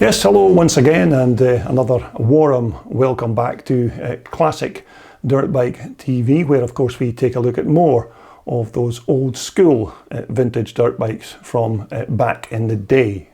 Yes, hello once again, and another warm welcome back to Classic Dirt Bike TV, where of course we take a look at more of those old school vintage dirt bikes from back in the day.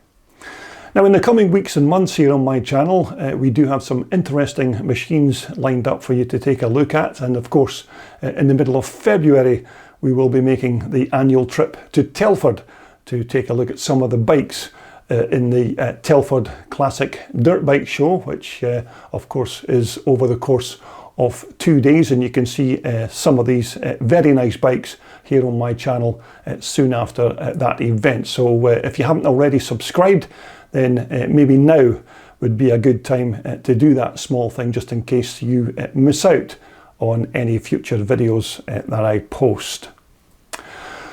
Now in the coming weeks and months here on my channel, we do have some interesting machines lined up for you to take a look at, and of course in the middle of February we will be making the annual trip to Telford to take a look at some of the bikes in the Telford Classic Dirt Bike Show, which of course is over the course of 2 days, and you can see some of these very nice bikes here on my channel soon after that event. So if you haven't already subscribed, then maybe now would be a good time to do that small thing, just in case you miss out on any future videos that I post.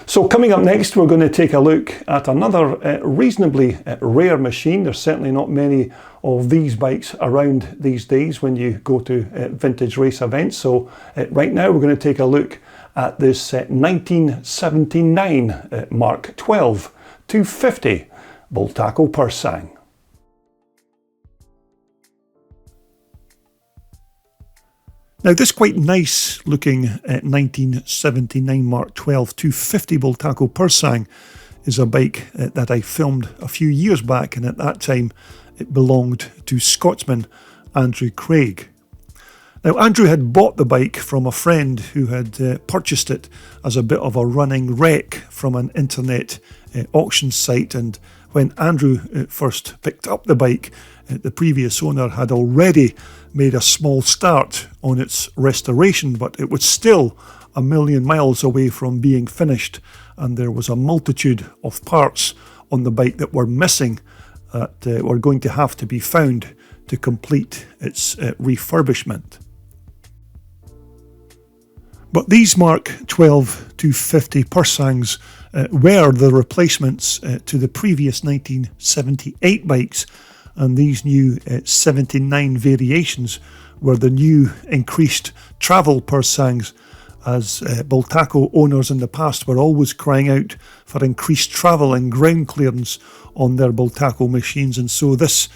So coming up next, we're going to take a look at another reasonably rare machine. There's certainly not many of these bikes around these days when you go to vintage race events. So right now we're going to take a look at this 1979 Mark 12 250 Bultaco Pursang. Now this quite nice looking 1979 Mark 12 250 Bultaco Pursang is a bike that I filmed a few years back, and at that time it belonged to Scotsman Andrew Craig. Now Andrew had bought the bike from a friend who had purchased it as a bit of a running wreck from an internet auction site, and when Andrew first picked up the bike, the previous owner had already made a small start on its restoration, but it was still a million miles away from being finished, and there was a multitude of parts on the bike that were missing that were going to have to be found to complete its refurbishment. But these Mark 12 250 Pursangs were the replacements to the previous 1978 bikes, and these new 79 variations were the new increased travel Pursangs, as Bultaco owners in the past were always crying out for increased travel and ground clearance on their Bultaco machines, and so this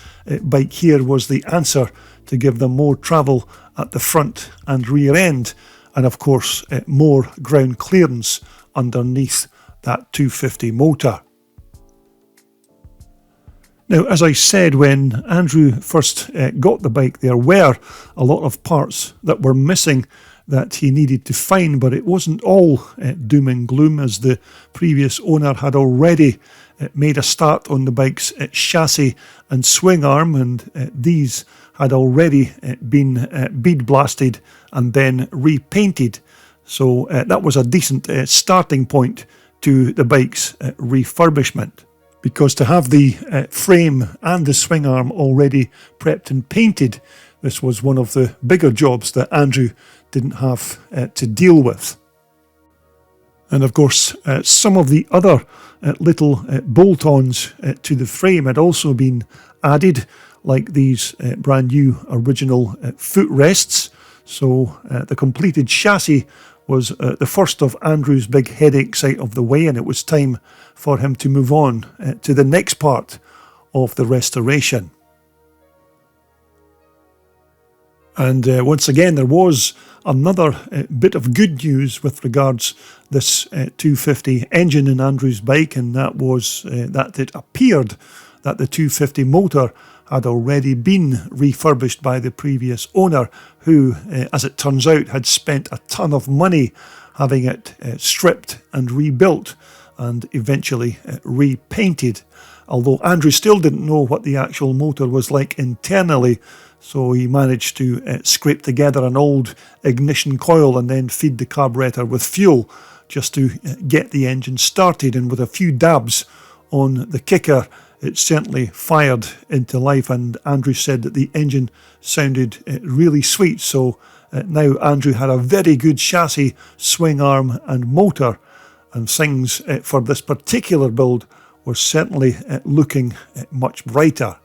bike here was the answer to give them more travel at the front and rear end, and of course more ground clearance underneath that 250 motor. Now, as I said, when Andrew first got the bike, there were a lot of parts that were missing that he needed to find, but it wasn't all doom and gloom, as the previous owner had already made a start on the bike's chassis and swing arm, and these had already been bead blasted and then repainted. So that was a decent starting point to the bike's refurbishment, because to have the frame and the swing arm already prepped and painted, this was one of the bigger jobs that Andrew didn't have to deal with. And of course, some of the other little bolt-ons to the frame had also been added, like these brand new original footrests. So the completed chassis was the first of Andrew's big headaches out of the way, and it was time for him to move on to the next part of the restoration. And once again, there was another bit of good news with regards this 250 engine in Andrew's bike, and that was that it appeared that the 250 motor had already been refurbished by the previous owner, who, as it turns out, had spent a ton of money having it stripped and rebuilt and eventually repainted. Although Andrew still didn't know what the actual motor was like internally, so he managed to scrape together an old ignition coil and then feed the carburetor with fuel just to get the engine started, and with a few dabs on the kicker, it certainly fired into life, and Andrew said that the engine sounded really sweet. So now Andrew had a very good chassis, swing arm and motor, and things for this particular build were certainly looking much brighter.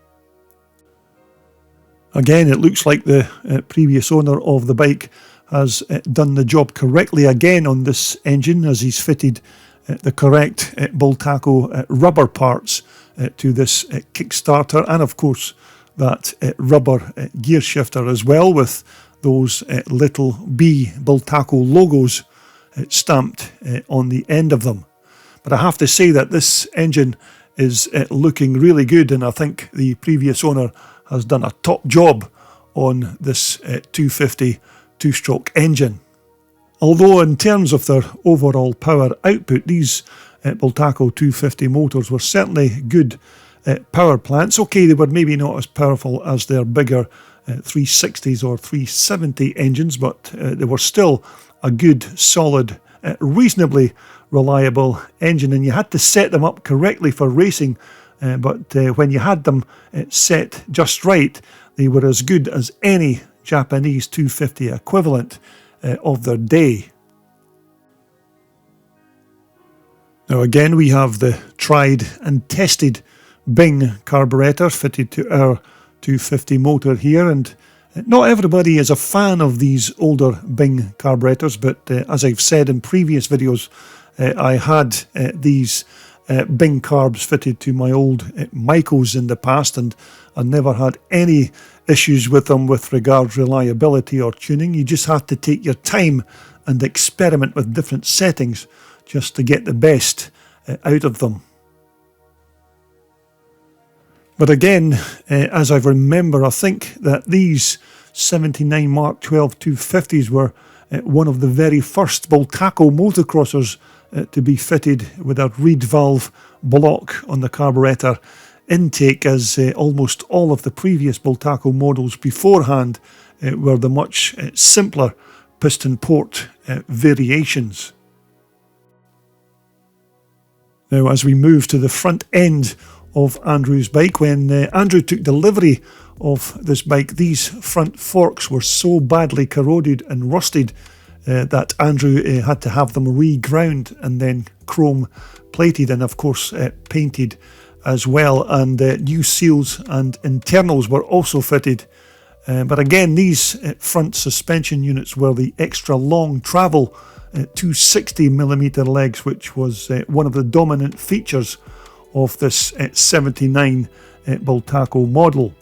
Again, it looks like the previous owner of the bike has done the job correctly again on this engine, as he's fitted the correct Bultaco rubber parts to this Kickstarter, and of course that rubber gear shifter as well, with those little B Bultaco logos stamped on the end of them. But I have to say that this engine is looking really good, and I think the previous owner has done a top job on this 250 two-stroke engine. Although in terms of their overall power output, these Bultaco 250 motors were certainly good power plants. Okay, they were maybe not as powerful as their bigger 360s or 370 engines, but they were still a good, solid, reasonably reliable engine, and you had to set them up correctly for racing, but when you had them set just right, they were as good as any Japanese 250 equivalent of their day. Now again, we have the tried and tested Bing carburetor fitted to our 250 motor here, and not everybody is a fan of these older Bing carburetors, but as I've said in previous videos, I had these Bing carbs fitted to my old Micos in the past, and I never had any issues with them with regards reliability or tuning. You just had to take your time and experiment with different settings just to get the best out of them. But again, as I remember, I think that these 79 Mark 12 250s were one of the very first Bultaco motocrossers to be fitted with a reed valve block on the carburetor intake, as almost all of the previous Bultaco models beforehand were the much simpler piston port variations. Now, as we move to the front end of Andrew's bike, when Andrew took delivery of this bike, these front forks were so badly corroded and rusted that Andrew had to have them reground and then chrome plated, and of course painted as well, and new seals and internals were also fitted. But again, these front suspension units were the extra long travel 260mm legs, which was one of the dominant features of this 79 Bultaco model.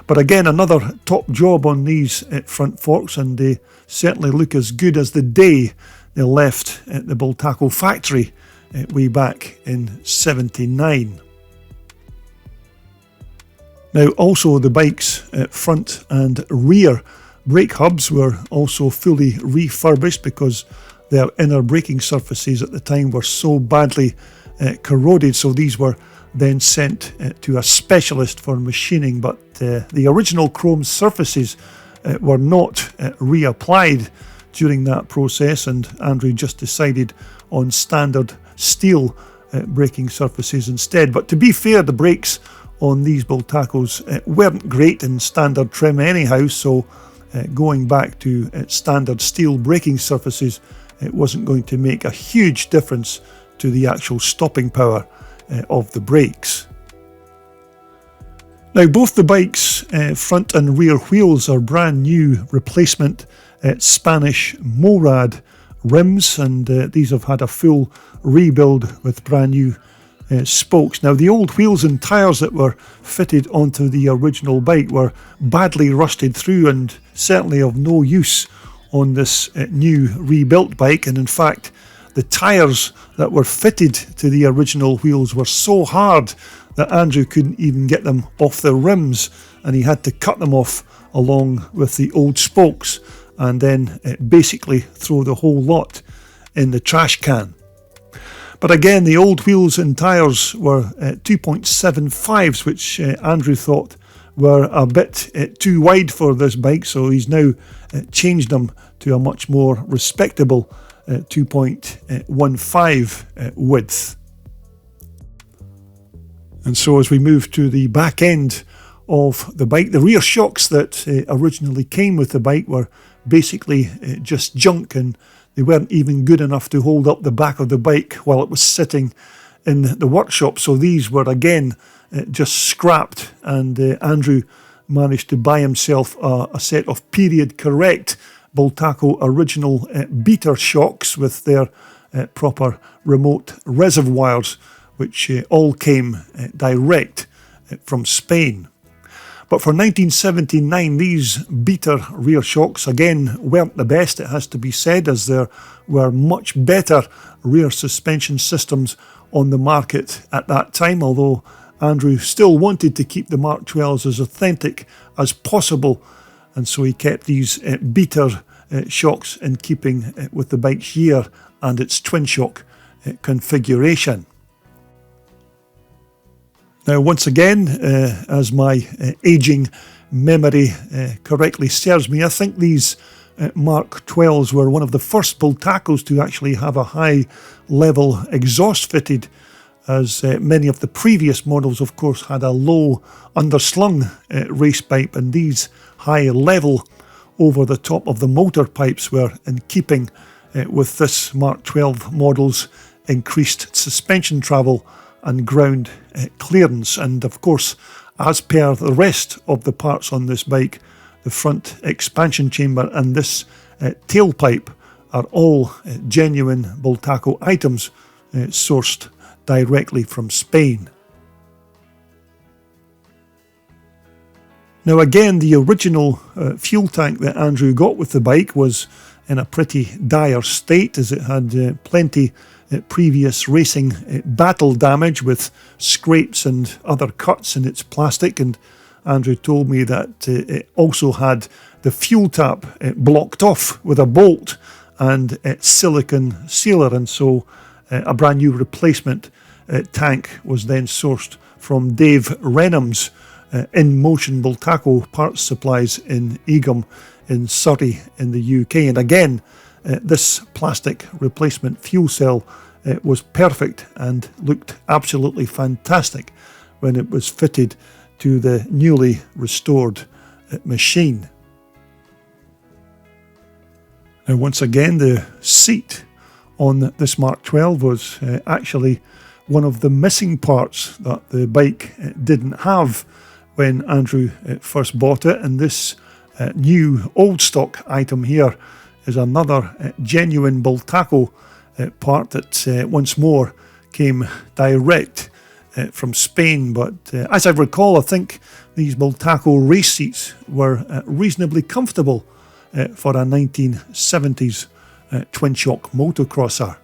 But again, another top job on these front forks, and they certainly look as good as the day they left the Bultaco factory way back in '79. Now also the bike's front and rear brake hubs were also fully refurbished, because their inner braking surfaces at the time were so badly corroded, so these were then sent to a specialist for machining, but the original chrome surfaces were not reapplied during that process, and Andrew just decided on standard steel braking surfaces instead. But to be fair, the brakes on these Bultacos weren't great in standard trim anyhow, so going back to standard steel braking surfaces, it wasn't going to make a huge difference to the actual stopping power of the brakes. Now, both the bike's front and rear wheels are brand new replacement Spanish Morad rims, and these have had a full rebuild with brand new spokes. Now, the old wheels and tyres that were fitted onto the original bike were badly rusted through and certainly of no use on this new rebuilt bike, and in fact the tyres that were fitted to the original wheels were so hard that Andrew couldn't even get them off the rims, and he had to cut them off along with the old spokes and then basically throw the whole lot in the trash can. But again, the old wheels and tyres were 2.75s, which Andrew thought were a bit too wide for this bike, so he's now changed them to a much more respectable 2.15 width. And so as we move to the back end of the bike, the rear shocks that originally came with the bike were basically just junk, and they weren't even good enough to hold up the back of the bike while it was sitting in the workshop, so these were again just scrapped, and Andrew managed to buy himself a set of period correct Bultaco original beater shocks with their proper remote reservoirs, which all came direct from Spain. But for 1979, these beater rear shocks again weren't the best, it has to be said, as there were much better rear suspension systems on the market at that time, although Andrew still wanted to keep the Mark 12s as authentic as possible, and so he kept these beater shocks in keeping with the bike's year and its twin shock configuration. Now, once again, as my ageing memory correctly serves me, I think these Mark 12s were one of the first Bultacos to actually have a high-level exhaust fitted, as many of the previous models, of course, had a low underslung race pipe, and these high-level over the top of the motor pipes were in keeping with this Mark 12 model's increased suspension travel and ground clearance. And of course, as per the rest of the parts on this bike, the front expansion chamber and this tailpipe are all genuine Bultaco items sourced directly from Spain. Now again, the original fuel tank that Andrew got with the bike was in a pretty dire state, as it had plenty previous racing battle damage with scrapes and other cuts in its plastic, and Andrew told me that it also had the fuel tap blocked off with a bolt and silicon sealer, and so a brand new replacement tank was then sourced from Dave Renham's In Motion Bultaco parts supplies in Egham in Surrey in the UK. And again, this plastic replacement fuel cell was perfect and looked absolutely fantastic when it was fitted to the newly restored machine. Now, once again, the seat on this Mark 12 was actually one of the missing parts that the bike didn't have when Andrew first bought it, and this new old stock item here is another genuine Bultaco part that once more came direct from Spain. But as I recall, I think these Bultaco race seats were reasonably comfortable for a 1970s twin shock motocrosser.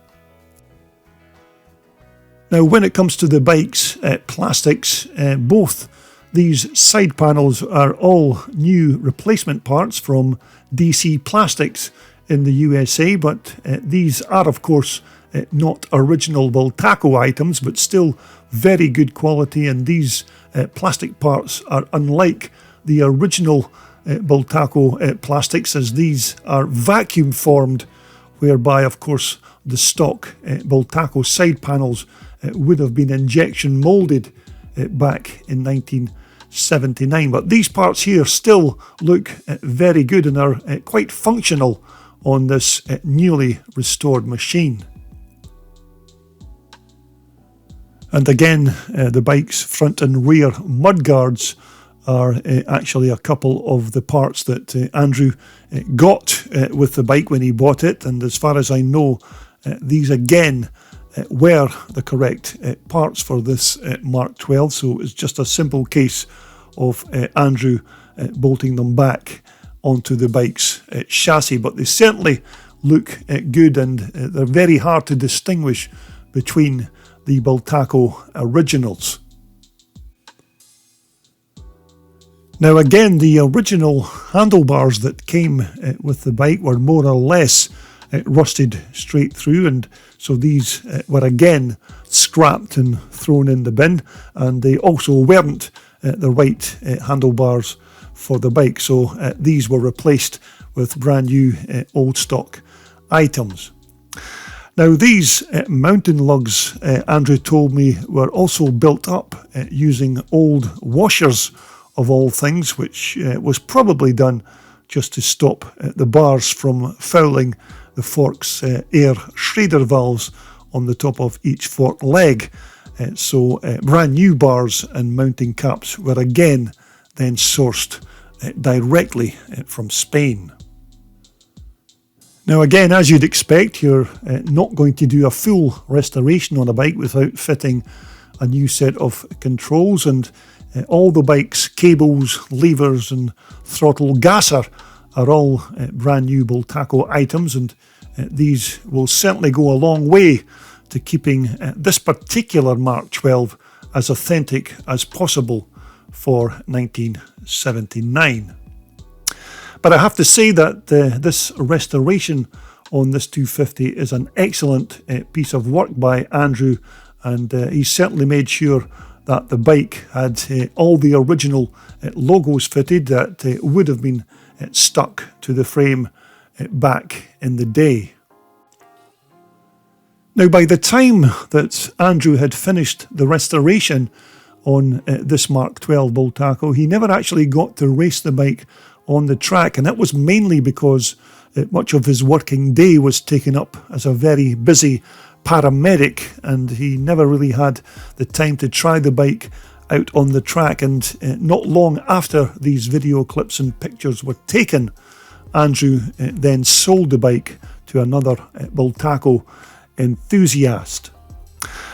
Now, when it comes to the bike's plastics, both these side panels are all new replacement parts from DC Plastics in the USA, but these are, of course, not original Bultaco items, but still very good quality, and these plastic parts are unlike the original Bultaco plastics, as these are vacuum formed, whereby, of course, the stock Bultaco side panels would have been injection moulded back in 1979. But these parts here still look very good and are quite functional on this newly restored machine. And again, the bike's front and rear mudguards are actually a couple of the parts that Andrew got with the bike when he bought it, and as far as I know, these again were the correct parts for this Mark 12, so it's just a simple case of Andrew bolting them back onto the bike's chassis, but they certainly look good, and they're very hard to distinguish between the Bultaco originals. Now again, the original handlebars that came with the bike were more or less rusted straight through, and so these were again scrapped and thrown in the bin, and they also weren't the right handlebars for the bike, so these were replaced with brand new old stock items. Now, these mountain lugs, Andrew told me, were also built up using old washers of all things, which was probably done just to stop the bars from fouling the fork's air schrader valves on the top of each fork leg. So brand new bars and mounting caps were again then sourced directly from Spain. Now again, as you'd expect, you're not going to do a full restoration on a bike without fitting a new set of controls, and all the bike's cables, levers and throttle gasser are all brand new Bultaco items, and these will certainly go a long way to keeping this particular Mark 12 as authentic as possible for 1979. But I have to say that this restoration on this 250 is an excellent piece of work by Andrew, and he certainly made sure that the bike had all the original logos fitted that would have been stuck to the frame back in the day. Now, by the time that Andrew had finished the restoration on this Mark 12 Bultaco, he never actually got to race the bike on the track, and that was mainly because much of his working day was taken up as a very busy paramedic, and he never really had the time to try the bike out on the track. And not long after these video clips and pictures were taken, Andrew then sold the bike to another Bultaco enthusiast.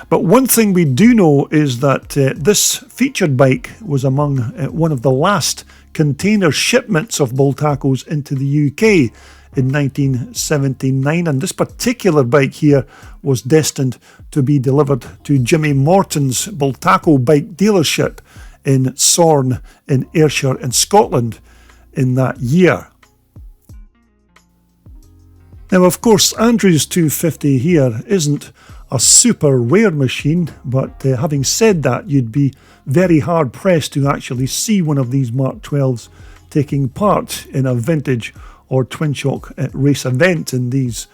But one thing we do know is that this featured bike was among one of the last container shipments of Bultacos into the UK in 1979, and this particular bike here was destined to be delivered to Jimmy Morton's Bultaco bike dealership in Sorn in Ayrshire in Scotland in that year. Now, of course, Andrew's 250 here isn't a super rare machine, but having said that, you'd be very hard pressed to actually see one of these Mark 12s taking part in a vintage or twin shock race event in these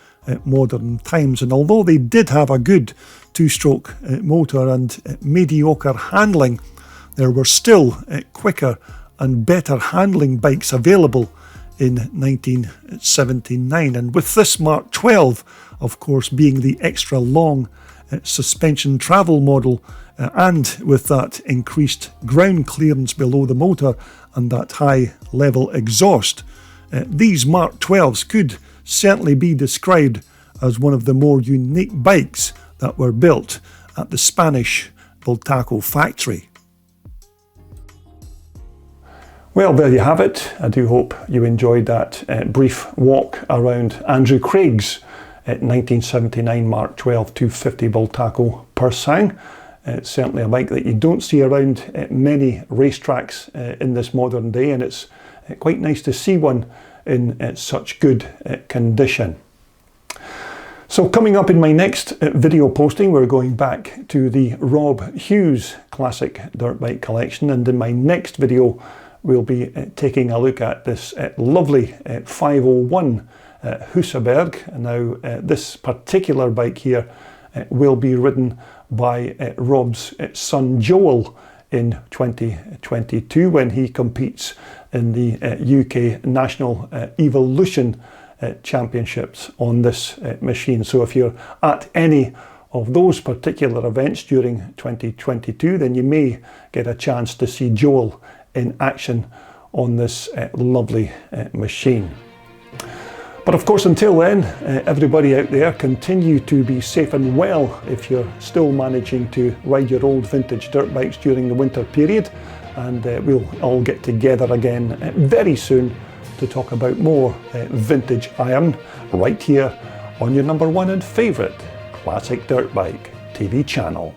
modern times. And although they did have a good two-stroke motor and mediocre handling, there were still quicker and better handling bikes available in 1979. And with this Mark 12, of course, being the extra long suspension travel model, and with that increased ground clearance below the motor and that high level exhaust, these Mark 12s could certainly be described as one of the more unique bikes that were built at the Spanish Bultaco factory. Well, there you have it. I do hope you enjoyed that brief walk around Andrew Craig's 1979 Mark 12 250 Bultaco Pursang. It's certainly a bike that you don't see around many racetracks in this modern day, and it's quite nice to see one in such good condition. So coming up in my next video posting, we're going back to the Rob Hughes classic dirt bike collection, and in my next video we'll be taking a look at this lovely 501 Husaberg. Now this particular bike here will be ridden by Rob's son Joel in 2022 when he competes in the UK National Evolution Championships on this machine. So if you're at any of those particular events during 2022, then you may get a chance to see Joel in action on this lovely machine. But of course, until then, everybody out there, continue to be safe and well if you're still managing to ride your old vintage dirt bikes during the winter period. And we'll all get together again very soon to talk about more vintage iron right here on your #1 and favourite classic dirt bike TV channel.